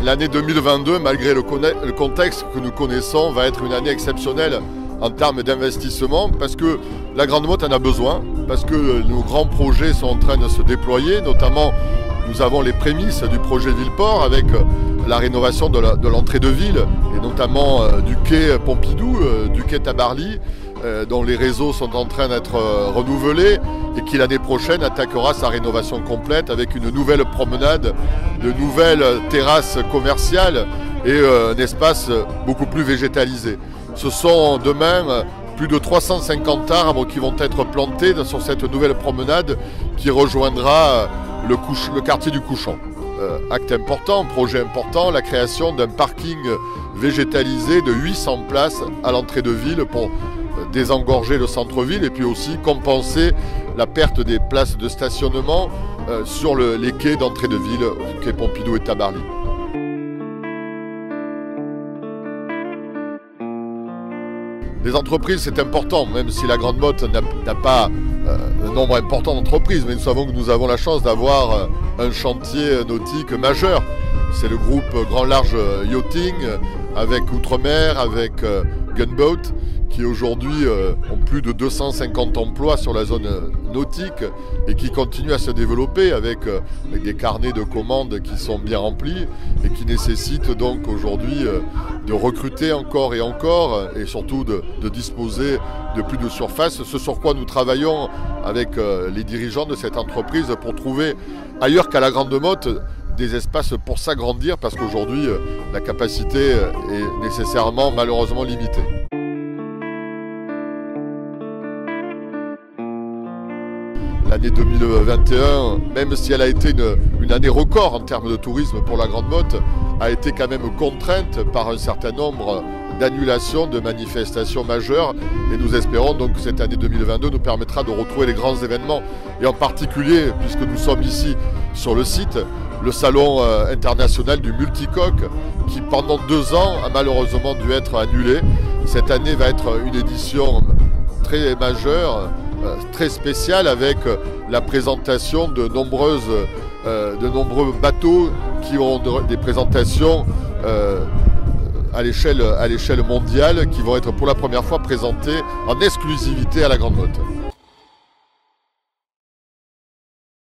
L'année 2022, malgré le contexte que nous connaissons, va être une année exceptionnelle en termes d'investissement parce que la Grande Motte en a besoin, parce que nos grands projets sont en train de se déployer, notamment nous avons les prémices du projet Villeport avec la rénovation de l'entrée de ville et notamment du quai Pompidou, du quai Tabarly, dont les réseaux sont en train d'être renouvelés et qui l'année prochaine attaquera sa rénovation complète avec une nouvelle promenade, de nouvelles terrasses commerciales et un espace beaucoup plus végétalisé. Ce sont demain plus de 350 arbres qui vont être plantés sur cette nouvelle promenade qui rejoindra le quartier du Couchon. Acte important, projet important, la création d'un parking végétalisé de 800 places à l'entrée de ville pour désengorger le centre-ville et puis aussi compenser la perte des places de stationnement sur les quais d'entrée de ville, quai Pompidou et Tabarly. Les entreprises, c'est important, même si la Grande Motte n'a pas un nombre important d'entreprises, mais nous savons que nous avons la chance d'avoir un chantier nautique majeur. C'est le groupe Grand Large Yachting avec Outre-mer, avec Gunboat, qui aujourd'hui ont plus de 250 emplois sur la zone nautique et qui continuent à se développer avec des carnets de commandes qui sont bien remplis et qui nécessitent donc aujourd'hui de recruter encore et surtout de disposer de plus de surface. Ce sur quoi nous travaillons avec les dirigeants de cette entreprise pour trouver ailleurs qu'à la Grande Motte des espaces pour s'agrandir parce qu'aujourd'hui la capacité est nécessairement malheureusement limitée. L'année 2021, même si elle a été une année record en termes de tourisme pour la Grande Motte, a été quand même contrainte par un certain nombre d'annulations de manifestations majeures. Et nous espérons donc que cette année 2022 nous permettra de retrouver les grands événements. Et en particulier, puisque nous sommes ici sur le site, le salon international du multicoque qui pendant 2 ans a malheureusement dû être annulé. Cette année va être une édition très majeure, très spéciale avec la présentation de nombreux bateaux qui ont des présentations à l'échelle mondiale qui vont être pour la première fois présentés en exclusivité à la Grande Motte.